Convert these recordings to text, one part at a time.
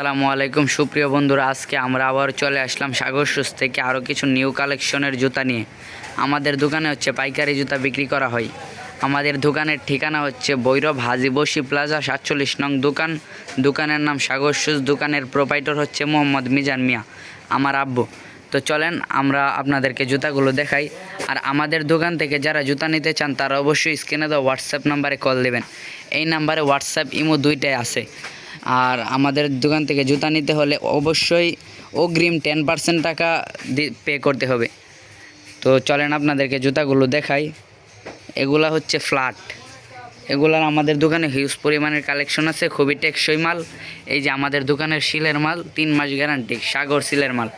আসসালামু আলাইকুম সুপ্রিয় বন্ধুরা, আজকে আমরা আবার চলে আসলাম সাগর শুজ থেকে আরও কিছু নিউ কালেকশনের জুতা নিয়ে। আমাদের দোকানে হচ্ছে পাইকারি জুতা বিক্রি করা হয়। আমাদের দোকানের ঠিকানা হচ্ছে ভৈরব হাজি বসি প্লাজা 47 নং দোকান। দোকানের নাম সাগর শুজ। দোকানের প্রোপাইটর হচ্ছে মোহাম্মদ মিজান মিয়া, আমার আব্বু। তো চলেন আমরা আপনাদেরকে জুতাগুলো দেখাই। আর আমাদের দোকান থেকে যারা জুতা নিতে চান তারা অবশ্যই স্ক্রিনে দেওয়া হোয়াটসঅ্যাপ নাম্বারে কল দেবেন। এই নাম্বারে হোয়াটসঅ্যাপ ইমো দুইটাই আছে। আর আমাদের দোকান থেকে জুতা নিতে হলে অবশ্যই অগ্রিম 10% টাকা পে করতে হবে। তো চলেন আপনাদেরকে জুতাগুলো দেখাই। এগুলা হচ্ছে ফ্ল্যাট। এগুলার আমাদের দোকানে হিউজ পরিমাণের কালেকশন আছে, খুবই টেকসই মাল। এই যে আমাদের দোকানের সিলের মাল, 3 মাস গ্যারান্টি, সাগর সিলের মাল।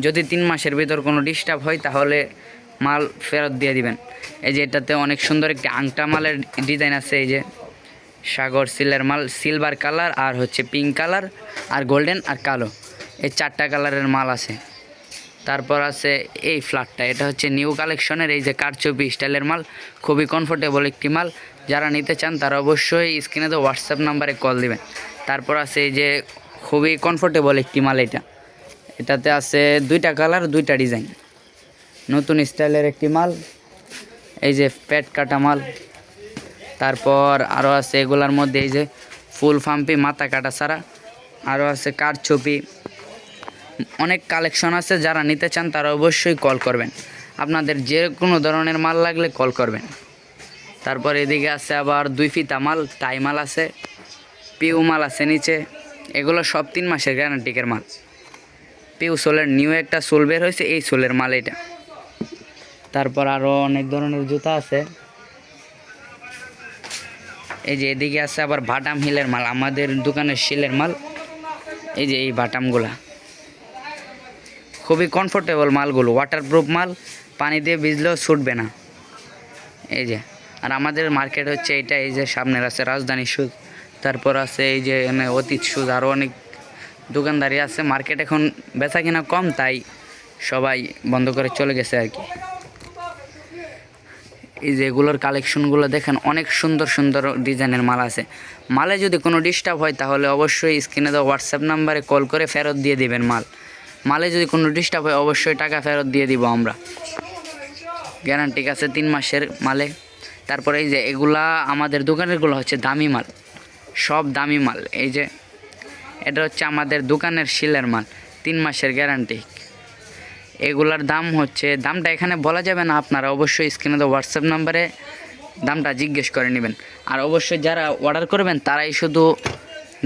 যদি 3 মাসের ভিতর কোনো ডিস্টার্ব হয় তাহলে মাল ফেরত দিয়ে দিবেন। এই যে এটাতে অনেক সুন্দর একটি আংটা মালের ডিজাইন আছে। এই যে সাগর সিলের মাল, সিলভার কালার আর হচ্ছে পিঙ্ক কালার আর গোল্ডেন আর কালো, এই 4টা কালারের মাল আছে। তারপর আছে এই ফ্ল্যাটটা, এটা হচ্ছে নিউ কালেকশনের এই যে কারচুপি স্টাইলের মাল, খুবই কমফোর্টেবল একটি মাল। যারা নিতে চান তারা অবশ্যই স্ক্রিনে তো হোয়াটসঅ্যাপ নাম্বারে কল দিবেন। তারপর আছে এই যে খুবই কমফোর্টেবল একটি মাল, এটাতে আছে 2টা কালার 2টা ডিজাইন, নতুন স্টাইলের একটি মাল। এই যে প্যাট কাটা মাল। তারপর আরও আছে এগুলার মধ্যে এই যে ফুল ফাম্পি মাথা কাটা ছাড়া, আরও আছে কারচুপি, অনেক কালেকশন আছে। যারা নিতে চান তারা অবশ্যই কল করবেন। আপনাদের যে কোনো ধরনের মাল লাগলে কল করবেন। তারপর এদিকে আছে আবার 2 ফিতা মাল, টাই মাল আছে, পিউ মাল আছে নিচে। এগুলো সব 3 মাসের গ্যারান্টিকের মাল। পিউ সোলের নিউ একটা সোল বের হয়েছে, এই সোলের মাল এটা। তারপর আরও অনেক ধরনের জুতা আছে। এই যে এদিকে আছে আবার বাটাম হিলের মাল, আমাদের দোকানের শিলের মাল। এই যে এই বাটামগুলা খুবই কমফোর্টেবল মালগুলো, ওয়াটারপ্রুফ মাল, পানি দিয়ে ভিজলেও ছুটবে না। এই যে আর আমাদের মার্কেট হচ্ছে এইটা। এই যে সামনের আছে রাজধানী শুজ, তারপর আছে এই যে অতীত শুজ, আরও অনেক দোকানদারি আছে। মার্কেট এখন বেচা কিনা কম, তাই সবাই বন্ধ করে চলে গেছে আর কি। এই যে এগুলোর কালেকশনগুলো দেখেন, অনেক সুন্দর সুন্দর ডিজাইনের মাল আছে। মালে যদি কোনো ডিস্টার্ব হয় তাহলে অবশ্যই স্ক্রিনে দেওয়া হোয়াটসঅ্যাপ নাম্বারে কল করে ফেরত দিয়ে দিবেন মালে যদি কোনো ডিস্টার্ব হয় অবশ্যই টাকা ফেরত দিয়ে দিব আমরা। গ্যারান্টি আছে 3 মাসের মালে। তারপরে এই যে এগুলা আমাদের দোকানেরগুলো হচ্ছে দামি মাল, সব দামি মাল। এই যে এটা হচ্ছে আমাদের দোকানের শিলের মাল, 3 মাসের গ্যারান্টি। এগুলার দাম হচ্ছে, দামটা এখানে বলা যাবে না, আপনারা অবশ্যই স্ক্রিনে দেওয়া হোয়াটসঅ্যাপ নাম্বারে দামটা জিজ্ঞেস করে নেবেন। আর অবশ্যই যারা অর্ডার করবেন তারাই শুধু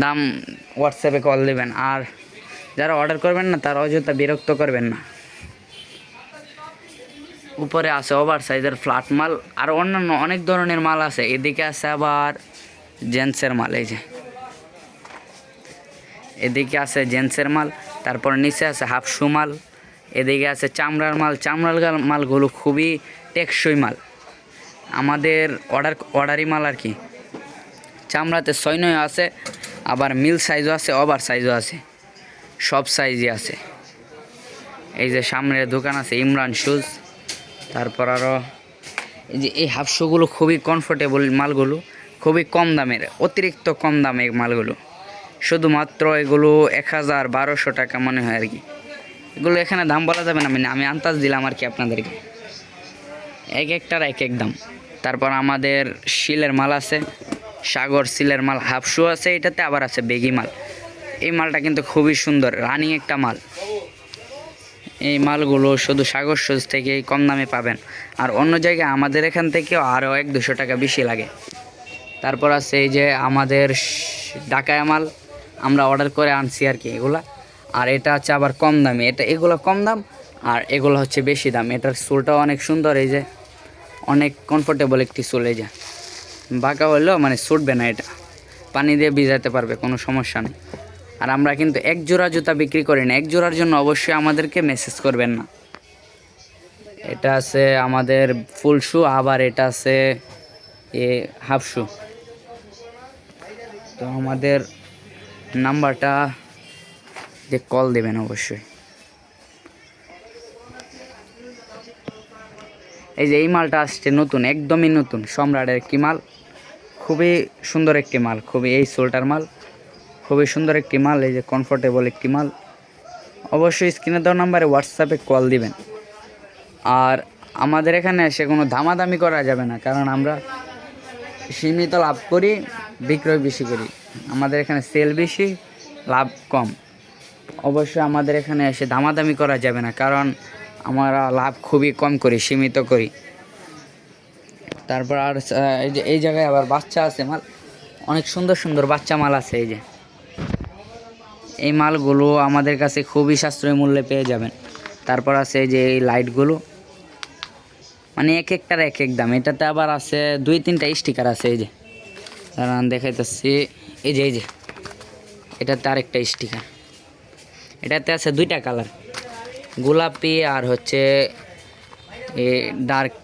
দাম হোয়াটসঅ্যাপে কল দেবেন, আর যারা অর্ডার করবেন না তারা অযথা বিরক্ত করবেন না। উপরে আছে ওভার সাইজের ফ্ল্যাট মাল, আর অন্যান্য অনেক ধরনের মাল আছে। এদিকে আছে আবার জেন্টসের মাল, এই যে এদিকে আছে জেন্টসের মাল। তারপর নিচে আছে হাফ শু মাল। এদিকে আছে চামড়ার মাল। চামড়ার মালগুলো খুবই টেকসই মাল, আমাদের অর্ডারি মাল আর কি। চামড়াতে 6-9 আছে, আবার মিল সাইজও আছে, ওভার সাইজও আছে, সব সাইজই আছে। এই যে সামনের দোকান আছে ইমরান শুজ। তারপর আরও এই যে এই হাফ শুগুলো খুবই কমফোর্টেবল মালগুলো, খুবই কম দামের, অতিরিক্ত কম দামে মালগুলো। শুধুমাত্র এগুলো 1000-1200 টাকা মনে হয় আর কি। এগুলো এখানে দাম বলা যাবে না, আমি আন্দাজ দিলাম আর কি আপনাদেরকে, এক একটার এক এক দাম। তারপর আমাদের শিলের মাল আছে, সাগর সিলের মাল, হাফ শু আছে এটাতে, আবার আছে বেগি মাল। এই মালটা কিন্তু খুবই সুন্দর, রানিং একটা মাল। এই মালগুলো শুধু সাগর শুজ থেকে কম দামে পাবেন, আর অন্য জায়গায় আমাদের এখান থেকেও আরও 100-200 টাকা বেশি লাগে। তারপর আছে এই যে আমাদের ঢাকায় মাল, আমরা অর্ডার করে আনছি আর কি এগুলা। আর এটা হচ্ছে আবার কম দামে, এগুলো কম দাম আর এগুলো হচ্ছে বেশি দাম। এটার সোলটাও অনেক সুন্দর, এই যে অনেক কমফোর্টেবল একটি সোল। এই যে বাঁকা হলেও মানে ছুটবে না, এটা পানি দিয়ে ভিজাতে পারবে, কোনো সমস্যা নেই। আর আমরা কিন্তু এক জোড়া জুতা বিক্রি করি না, এক জোড়ার জন্য অবশ্যই আমাদেরকে মেসেজ করবেন না। এটা আছে আমাদের ফুল শু, আবার এটা আছে হাফ শু। তো আমাদের নাম্বারটা যে কল দেবেন অবশ্যই। এই যে এই মালটা আসছে নতুন, একদমই নতুন, সম্রাটের একটি মাল, খুবই সুন্দর একটি মাল, খুবই এই সোলটার মাল, খুবই সুন্দর একটি মাল, এই যে কমফোর্টেবল একটি মাল। অবশ্যই স্ক্রিনে দেওয়া নাম্বারে হোয়াটসঅ্যাপে কল দিবেন। আর আমাদের এখানে এসে কোনো দামাদামি করা যাবে না, কারণ আমরা সীমিত লাভ করি, বিক্রয় বেশি করি। আমাদের এখানে সেল বেশি, লাভ কম। অবশ্যই আমাদের এখানে এসে দামাদামি করা যাবে না, কারণ আমরা লাভ খুবই কম করি, সীমিত করি। তারপর আর এই যে এই জায়গায় আবার বাচ্চা আছে মাল, অনেক সুন্দর সুন্দর বাচ্চা মাল আছে। এই যে এই মালগুলো আমাদের কাছে খুবই সাশ্রয়ী মূল্যে পেয়ে যাবেন। তারপর আছে এই যে এই লাইটগুলো, মানে এক একটার এক এক দাম। এটাতে আবার আছে 2-3টা স্টিকার আছে। এই যে দাঁড়ান দেখাইতেছি, এই যে এটাতে আরেকটা স্টিকার। এটাতে আছে 2টা কালার, গোলাপি আর হচ্ছে ডার্ক,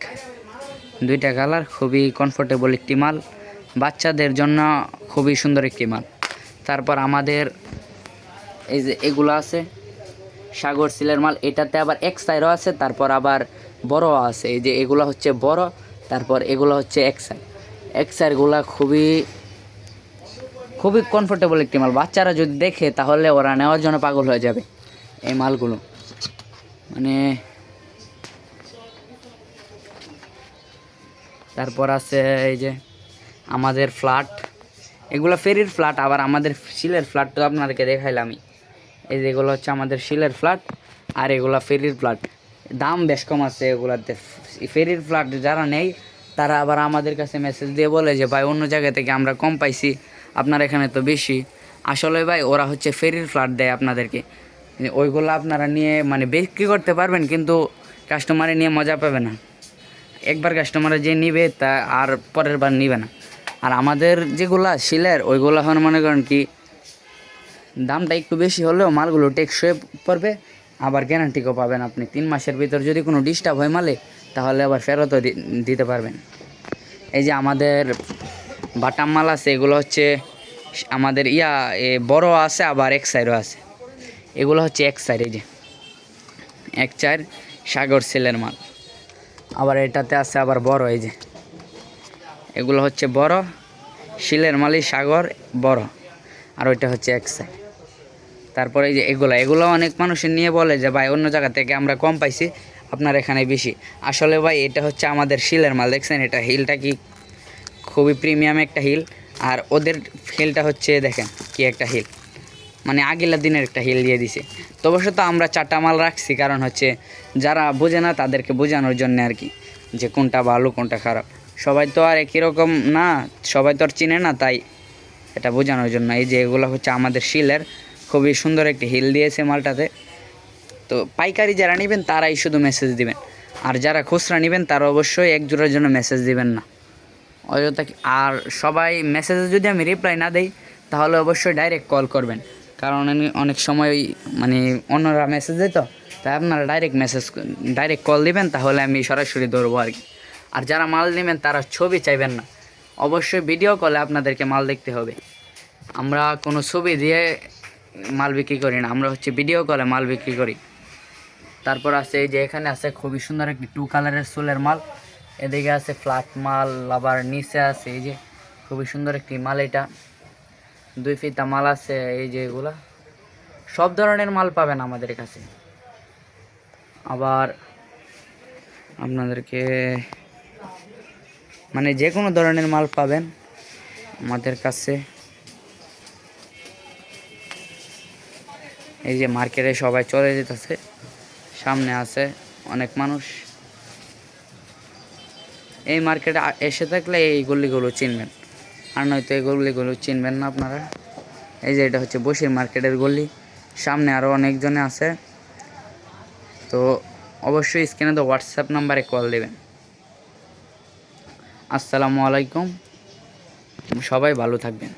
2টা কালার। খুবই কমফোর্টেবল একটি মাল, বাচ্চাদের জন্য খুবই সুন্দর একটি মাল। তারপর আমাদের এই যে এগুলো আছে সাগর সিলের মাল, এটাতে আবার এক্সাইরও আছে, তারপর আবার বড় আছে। এই যে এগুলো হচ্ছে বড়, তারপর এগুলো হচ্ছে এক্সাইরগুলা খুবই খুবই কমফোর্টেবল একটি মাল। বাচ্চারা যদি দেখে তাহলে ওরা নেওয়ার জন্য পাগল হয়ে যাবে এই মালগুলো। মানে তারপর আছে এই যে আমাদের ফ্ল্যাট, এগুলো ফেরির ফ্ল্যাট। আবার আমাদের শিলের ফ্ল্যাট তো আপনাদেরকে দেখাইলামই। এই যে এগুলো হচ্ছে আমাদের শিলের ফ্ল্যাট, আর এগুলো ফেরির ফ্ল্যাট। দাম বেশ কম আছে এগুলাতে। ফেরির ফ্ল্যাট যারা নেই তারা আবার আমাদের কাছে মেসেজ দিয়ে বলে যে ভাই অন্য জায়গা থেকে আমরা কম পাইছি, আপনার এখানে তো বেশি। আসলে ভাই ওরা হচ্ছে ফেরির ফ্ল্যাট দেয় আপনাদেরকে, ওইগুলো আপনারা নিয়ে মানে বিক্রি করতে পারবেন, কিন্তু কাস্টমারে নিয়ে মজা পাবে না। একবার কাস্টমারে যে নিবে তা আর পরের বার নিবে না। আর আমাদের যেগুলা শিলের ওইগুলো এখন মনে করেন কি দামটা একটু বেশি হলেও মালগুলো টেকসই পড়বে, আবার গ্যারান্টিও পাবেন আপনি। 3 মাসের ভিতর যদি কোনো ডিস্টার্ব হয় মালে, তাহলে আবার ফেরতও দিতে পারবেন। এই যে আমাদের বাটাম মাল আছে, এগুলো হচ্ছে আমাদের বড় আছে, আবার এক্সাইরও আছে। এগুলো হচ্ছে এক্সাইর, এই যে এক্সাইর সাগর সিলের মাল। আবার এটাতে আছে আবার বড়, এই যে এগুলো হচ্ছে বড় শিলের মালই সাগর বড়, আর ওইটা হচ্ছে এক্সাইর। তারপরে এই যে এগুলো অনেক মানুষের নিয়ে বলে যে ভাই অন্য জায়গা থেকে আমরা কম পাইছি, আপনার এখানে বেশি। আসলে ভাই এটা হচ্ছে আমাদের শিলের মাল, দেখছেন এটা হিলটা কি খুবই প্রিমিয়াম একটা হিল। আর ওদের হিলটা হচ্ছে দেখেন কি একটা হিল, মানে আগের দিনের একটা হিল দিয়ে দিছে। তো অবশ্য আমরা 4টা মাল রাখছি, কারণ হচ্ছে যারা বোঝে না তাদেরকে বোঝানোর জন্য আর কি, যে কোনটা ভালো কোনটা খারাপ। সবাই তো আর একই রকম না, সবাই তো আর চিনে না, তাই এটা বোঝানোর জন্য। এই যে এগুলো হচ্ছে আমাদের শিলের, খুবই সুন্দর একটি হিল দিয়েছে মালটাতে। তো পাইকারি যারা নেবেন তারাই শুধু মেসেজ দিবেন, আর যারা খুচরা নেবেন তারা অবশ্যই 1 জোড়ার জন্য মেসেজ দিবেন না অযথা। আর সবাই মেসেজে যদি আমি রিপ্লাই না দেই তাহলে অবশ্যই ডাইরেক্ট কল করবেন, কারণ অনেক সময় মানে অন্যরা মেসেজ দেয়, তো তাই আপনারা ডাইরেক্ট কল দিবেন, তাহলে আমি সরাসরি ধরবো আর কি। আর যারা মাল নেবেন তারা ছবি চাইবেন না, অবশ্যই ভিডিও কলে আপনাদেরকে মাল দেখতে হবে। আমরা কোনো ছবি দিয়ে মাল বিক্রি করি না, আমরা হচ্ছে ভিডিও কলে মাল বিক্রি করি। তারপর আছে এই যে এখানে আছে খুবই সুন্দর একটি 2 কালারের সোলের মাল, এদিকে আছে ফ্ল্যাট মাল, আবার নিচে আছে এই যে খুবই সুন্দর একটি মাল। এটা 2 ফিতা মাল আছে। এই যে এগুলা সব ধরনের মাল পাবেন আমাদের কাছে। আবার আপনাদেরকে মানে যে কোনো ধরনের মাল পাবেন আমাদের কাছে। এই যে মার্কেটে সবাই চলে যেতেছে, সামনে আছে অনেক মানুষ। এই মার্কেটে এসে থাকলে এই গলিগুলো চিনবেন, আর নয়তো এই গলিগুলো চিনবেন না আপনারা। এই যে এটা হচ্ছে বসির মার্কেটের গলি, সামনে আরও অনেকজনে আছে। তো অবশ্যই স্ক্রিনে তো হোয়াটসঅ্যাপ নাম্বারে কল দেবেন। আসসালামু আলাইকুম, সবাই ভালো থাকবেন।